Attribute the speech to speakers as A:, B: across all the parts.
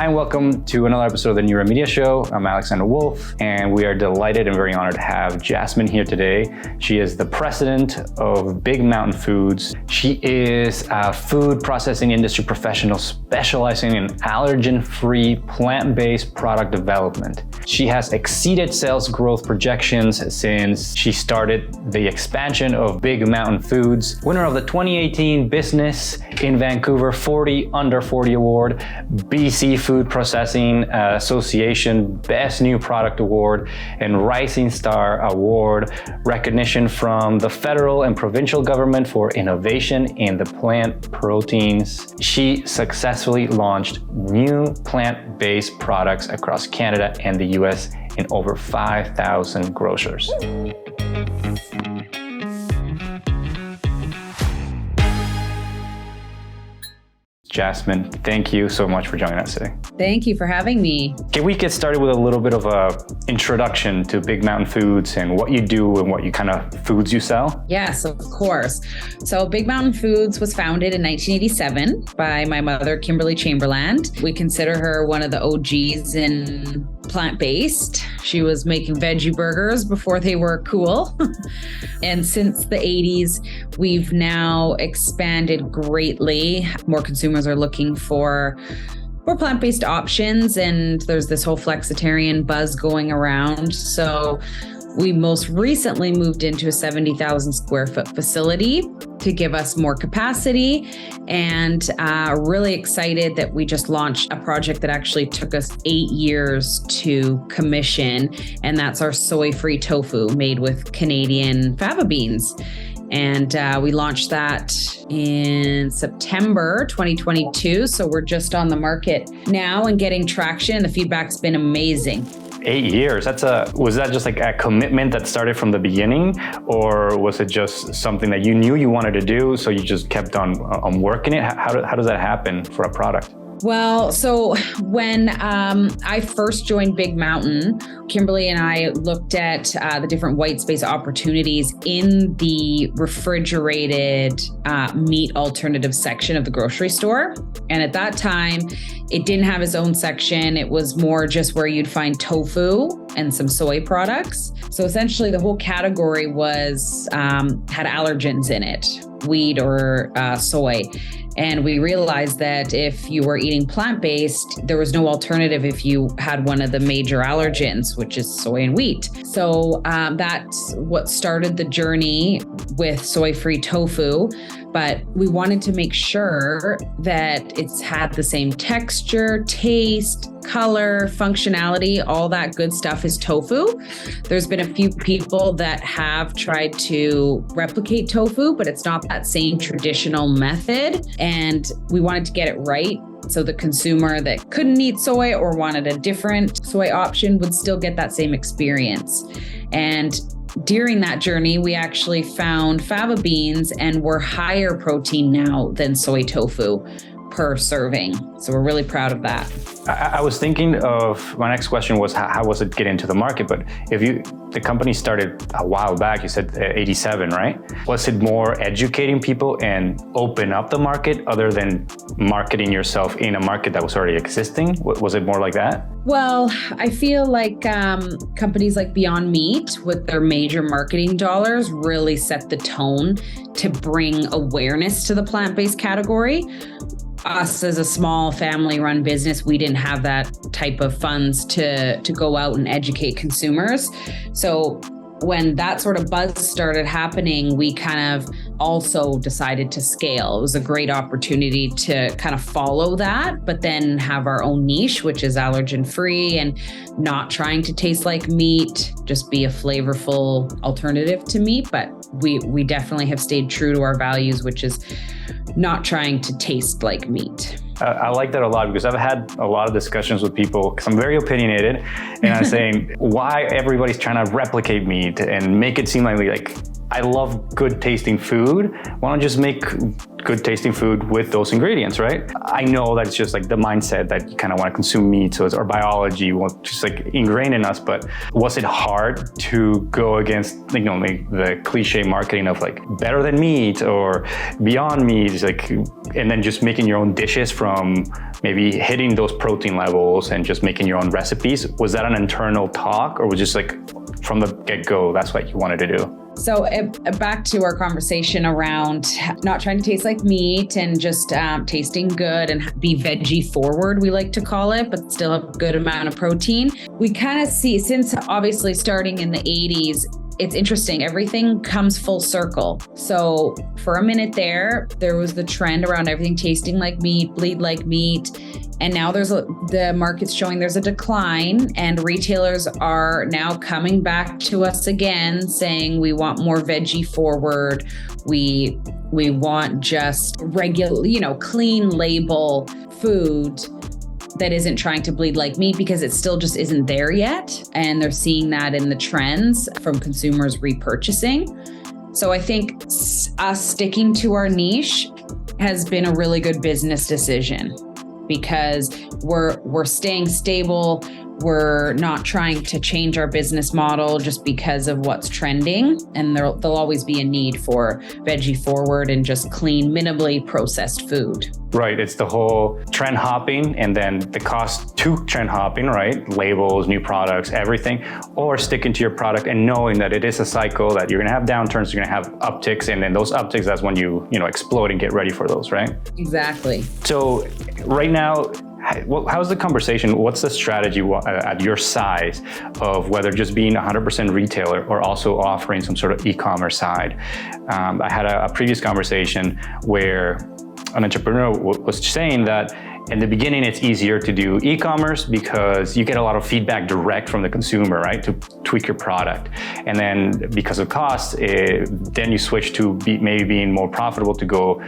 A: Hi, and welcome to another episode of the Rey Media Show. I'm Alexander Wolf, and we are delighted and very honored to have Jasmine here today. She is the president of Big Mountain Foods. She is a food processing industry professional specializing in allergen-free, plant-based product development. She has exceeded sales growth projections since she started the expansion of Big Mountain Foods. Winner of the 2018 Business in Vancouver 40 Under 40 Award, BC Food Processing Association Best New Product Award, and Rising Star Award recognition from the federal and provincial government for innovation in the plant proteins. She successfully launched new plant-based products across Canada and the US in over 5,000 grocers. Jasmine, thank you so much for joining us today.
B: Thank you for having me.
A: Can we get started with a little bit of a introduction to Big Mountain Foods and what you do and what you kind of foods you sell?
B: Yes, of course. So Big Mountain Foods was founded in 1987 by my mother, Kimberly Chamberlain. We consider her one of the OGs in plant-based. She was making veggie burgers before they were cool. And since the 80s, we've now expanded greatly. More consumers are looking for plant-based options, and there's this whole flexitarian buzz going around. So we most recently moved into a 70,000 square foot facility to give us more capacity, and really excited that we just launched a project that actually took us 8 years to commission, and that's our Soy-Free Tofu made with Canadian fava beans. And we launched that in September 2022. So we're just on the market now and getting traction. The feedback's been amazing.
A: 8 years. Was that just like a commitment that started from the beginning, or was it just something that you knew you wanted to do, so you just kept on working it? How does that happen for a product?
B: Well, so when I first joined Big Mountain, Kimberly and I looked at the different white space opportunities in the refrigerated meat alternative section of the grocery store. And at that time, it didn't have its own section. It was more just where you'd find tofu and some soy products. So essentially the whole category was had allergens in it, wheat or soy. And we realized that if you were eating plant-based, there was no alternative if you had one of the major allergens, which is soy and wheat. So that's what started the journey with Soy-Free Tofu. But we wanted to make sure that it's had the same texture, taste, color, functionality, all that good stuff is tofu. There's been a few people that have tried to replicate tofu, but it's not that same traditional method. And we wanted to get it right, so the consumer that couldn't eat soy or wanted a different soy option would still get that same experience. And during that journey, we actually found fava beans, and we're higher protein now than soy tofu per serving. So we're really proud of that.
A: I was thinking of, my next question was how was it get into the market? But the company started a while back, you said 87, right? Was it more educating people and open up the market other than marketing yourself in a market that was already existing? Was it more like that?
B: Well, I feel like companies like Beyond Meat with their major marketing dollars really set the tone to bring awareness to the plant-based category. Us as a small family-run business, we didn't have that type of funds to go out and educate consumers. So when that sort of buzz started happening, we kind of also decided to scale. It was a great opportunity to kind of follow that, but then have our own niche, which is allergen-free and not trying to taste like meat, just be a flavorful alternative to meat. But we definitely have stayed true to our values, which is not trying to taste like meat.
A: I like that a lot, because I've had a lot of discussions with people, because I'm very opinionated, and I'm saying why everybody's trying to replicate meat and make it seem like I love good tasting food. Why don't I just make good tasting food with those ingredients, right? I know that it's just like the mindset that you kind of want to consume meat, so it's our biology, just like ingrained in us. But was it hard to go against, the cliche marketing of like better than meat or beyond meat, and then just making your own dishes from maybe hitting those protein levels and just making your own recipes? Was that an internal talk, or was it just like from the get-go, that's what you wanted to do?
B: So back to our conversation around not trying to taste like meat and just tasting good and be veggie forward, we like to call it, but still have a good amount of protein. We kind of see, since obviously starting in the 80s, it's interesting. Everything comes full circle. So for a minute there was the trend around everything tasting like meat, bleed like meat. And now the market's showing there's a decline, and retailers are now coming back to us again saying we want more veggie forward. We want just regular, clean label food that isn't trying to bleed like meat, because it still just isn't there yet. And they're seeing that in the trends from consumers repurchasing. So I think us sticking to our niche has been a really good business decision, because we're staying stable. We're not trying to change our business model just because of what's trending. And there'll always be a need for veggie forward and just clean, minimally processed food.
A: Right. It's the whole trend hopping, and then the cost to trend hopping, right? Labels, new products, everything, or sticking to your product and knowing that it is a cycle, that you're going to have downturns, you're going to have upticks, and then those upticks, that's when you explode and get ready for those, right?
B: Exactly.
A: So right now, how's the conversation? What's the strategy at your size of whether just being 100% retailer or also offering some sort of e-commerce side? I had a previous conversation where an entrepreneur was saying that in the beginning, it's easier to do e-commerce because you get a lot of feedback direct from the consumer, right, to tweak your product. And then because of costs, then you switch to maybe being more profitable to go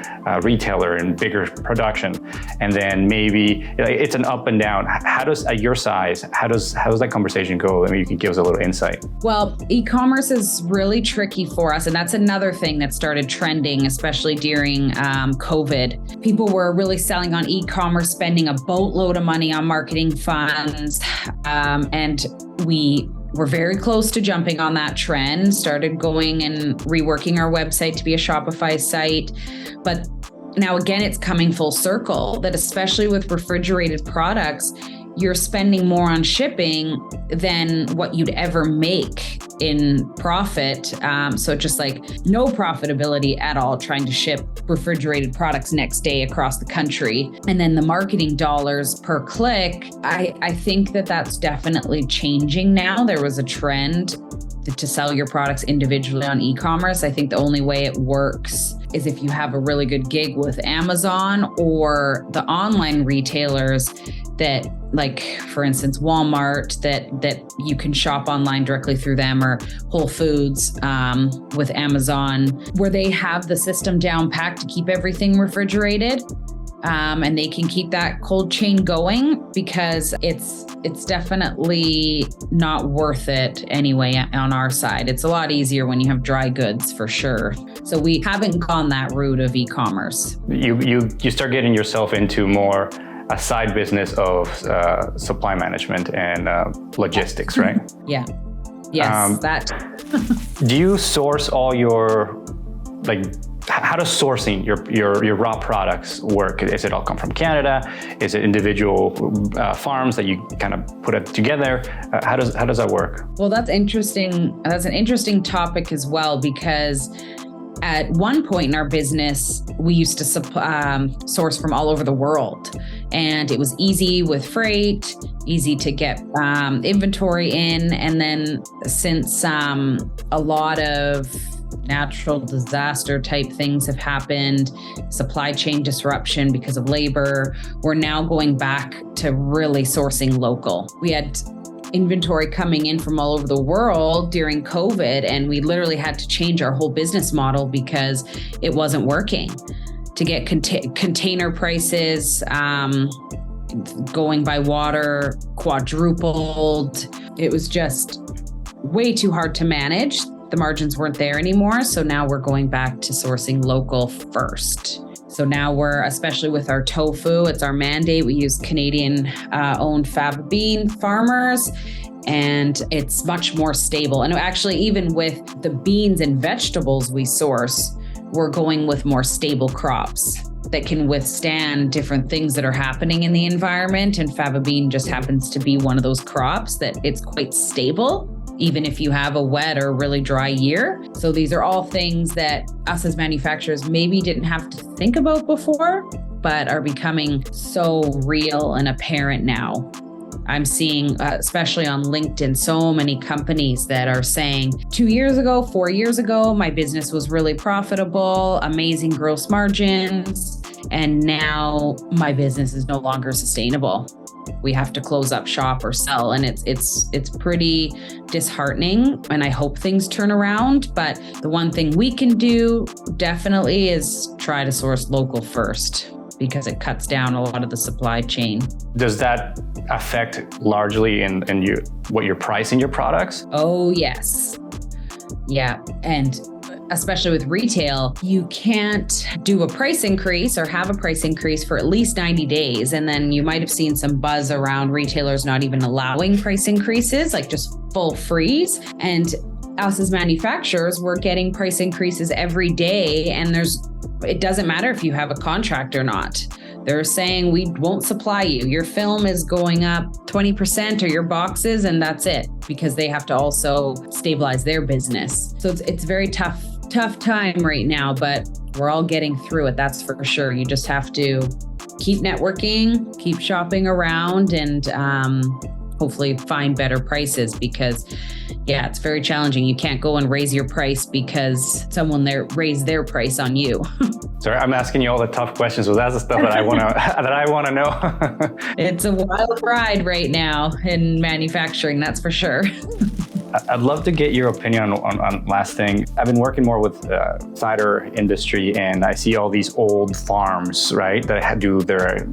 A: retailer and bigger production. And then maybe it's an up and down. How does, at your size, how does that conversation go? I mean, you can give us a little insight.
B: Well, e-commerce is really tricky for us. And that's another thing that started trending, especially during COVID. People were really selling on e-commerce, spending a boatload of money on marketing funds. And we were very close to jumping on that trend, started going and reworking our website to be a Shopify site. But now again, it's coming full circle that especially with refrigerated products, you're spending more on shipping than what you'd ever make in profit. So just like no profitability at all trying to ship refrigerated products next day across the country. And then the marketing dollars per click, I think that's definitely changing now. There was a trend to sell your products individually on e-commerce. I think the only way it works is if you have a really good gig with Amazon or the online retailers that, like, for instance, Walmart, that you can shop online directly through them, or Whole Foods with Amazon, where they have the system down packed to keep everything refrigerated. And they can keep that cold chain going, because it's definitely not worth it anyway on our side. It's a lot easier when you have dry goods, for sure. So we haven't gone that route of e-commerce.
A: You start getting yourself into more a side business of supply management and logistics, right?
B: Yeah. Yes, that.
A: Do you source all your, how does sourcing your raw products work? Is it all come from Canada? Is it individual farms that you kind of put it together? How does that work?
B: Well, that's interesting. That's an interesting topic as well, because at one point in our business, we used to source from all over the world, and it was easy with freight, easy to get inventory in. And then since a lot of natural disaster type things have happened, supply chain disruption because of labor, we're now going back to really sourcing local. We had inventory coming in from all over the world during COVID, and we literally had to change our whole business model because it wasn't working. To get container prices going by water quadrupled. It was just way too hard to manage. the margins weren't there anymore. So now we're going back to sourcing local first. So now we're, especially with our tofu, it's our mandate. We use Canadian owned faba bean farmers, and it's much more stable. And actually, even with the beans and vegetables we source, we're going with more stable crops that can withstand different things that are happening in the environment. And faba bean just happens to be one of those crops that it's quite stable, even if you have a wet or really dry year. So these are all things that us as manufacturers maybe didn't have to think about before, but are becoming so real and apparent now. I'm seeing, especially on LinkedIn, so many companies that are saying 2 years ago, 4 years ago, my business was really profitable, amazing gross margins, and now my business is no longer sustainable. We have to close up shop or sell. And it's pretty disheartening. And I hope things turn around. But the one thing we can do definitely is try to source local first, because it cuts down a lot of the supply chain.
A: Does that affect largely in what you're pricing your products?
B: Oh, yes. Yeah. And especially with retail, you can't do a price increase or have a price increase for at least 90 days. And then you might have seen some buzz around retailers not even allowing price increases, like just full freeze. And us as manufacturers, we're getting price increases every day. And it doesn't matter if you have a contract or not. They're saying we won't supply you. Your film is going up 20% or your boxes, and that's it, because they have to also stabilize their business. So it's very tough time right now, but we're all getting through it. That's for sure. You just have to keep networking, keep shopping around, and hopefully find better prices, because yeah, it's very challenging. You can't go and raise your price because someone there raised their price on you.
A: Sorry, I'm asking you all the tough questions, but that's the stuff that I want to know.
B: It's a wild ride right now in manufacturing, that's for sure.
A: I'd love to get your opinion on last thing. I've been working more with cider industry, and I see all these old farms, right, that do their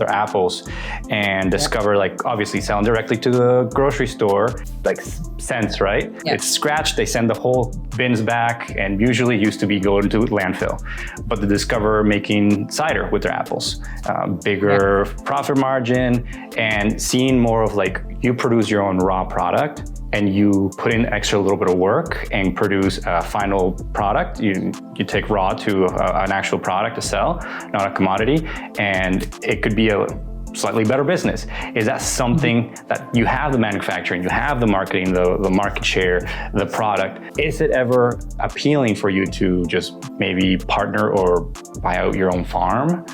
A: apples, and discover, like, obviously selling directly to the grocery store, like cents, right? Yep. It's scratched, they send the whole bins back, and usually used to be going to landfill. But they discover making cider with their apples, bigger profit margin, and seeing more of like, you produce your own raw product and you put in extra little bit of work and produce a final product. You take raw to an actual product to sell, not a commodity, and it could be a slightly better business. Is that something that you have the manufacturing, you have the marketing, the market share, the product? Is it ever appealing for you to just maybe partner or buy out your own farm?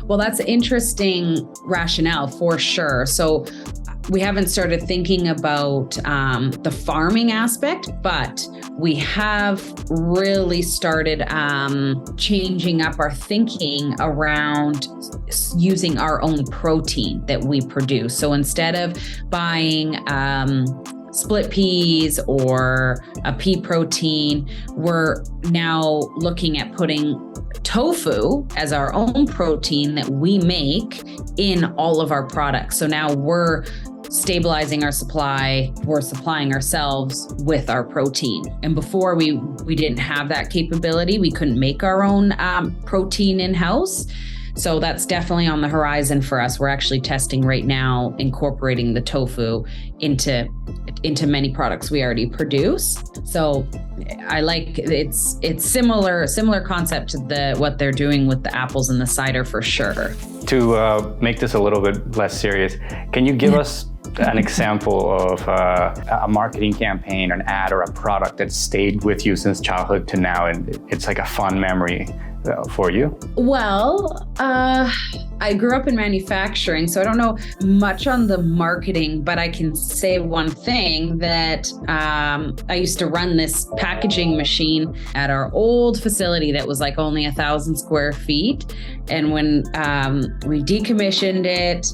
B: Well, that's interesting rationale for sure. So we haven't started thinking about the farming aspect, but we have really started changing up our thinking around using our own protein that we produce. So instead of buying split peas or a pea protein, we're now looking at putting tofu as our own protein that we make in all of our products. So now we're stabilizing our supply, we're supplying ourselves with our protein. And before we didn't have that capability, we couldn't make our own protein in-house. So that's definitely on the horizon for us. We're actually testing right now, incorporating the tofu into many products we already produce. So I like it's similar concept to what they're doing with the apples and the cider for sure.
A: To make this a little bit less serious, can you give us an example of a marketing campaign, an ad, or a product that stayed with you since childhood to now, and it's like a fun memory for you? Well,
B: I grew up in manufacturing, so I don't know much on the marketing, but I can say one thing that I used to run this packaging machine at our old facility that was like only 1,000 square feet. And when we decommissioned it,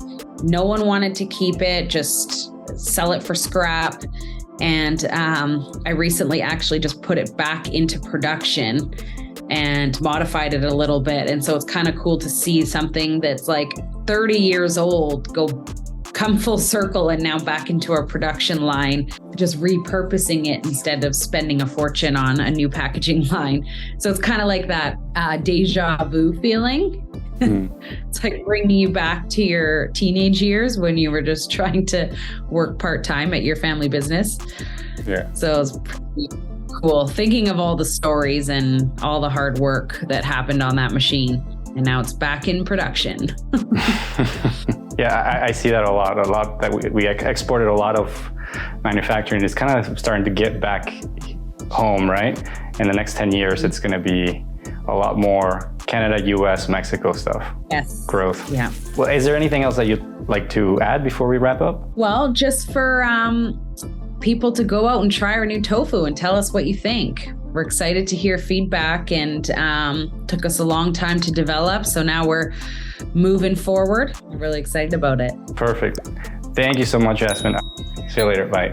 B: no one wanted to keep it, just sell it for scrap. And I recently actually just put it back into production and modified it a little bit. And so it's kind of cool to see something that's like 30 years old go come full circle and now back into our production line, just repurposing it instead of spending a fortune on a new packaging line. So it's kind of like that deja vu feeling. It's like bringing you back to your teenage years when you were just trying to work part-time at your family business.
A: Yeah.
B: So it's pretty cool thinking of all the stories and all the hard work that happened on that machine. And now it's back in production.
A: Yeah, I see that a lot that we exported a lot of manufacturing. It's kind of starting to get back home, right? In the next 10 years, it's going to be a lot more Canada, US, Mexico stuff.
B: Yes.
A: Growth.
B: Yeah.
A: Well, is there anything else that you'd like to add before we wrap up?
B: Well, just for people to go out and try our new tofu and tell us what you think. We're excited to hear feedback, and took us a long time to develop. So now we're moving forward. I'm really excited about it.
A: Perfect. Thank you so much, Jasmine. See you later. Bye.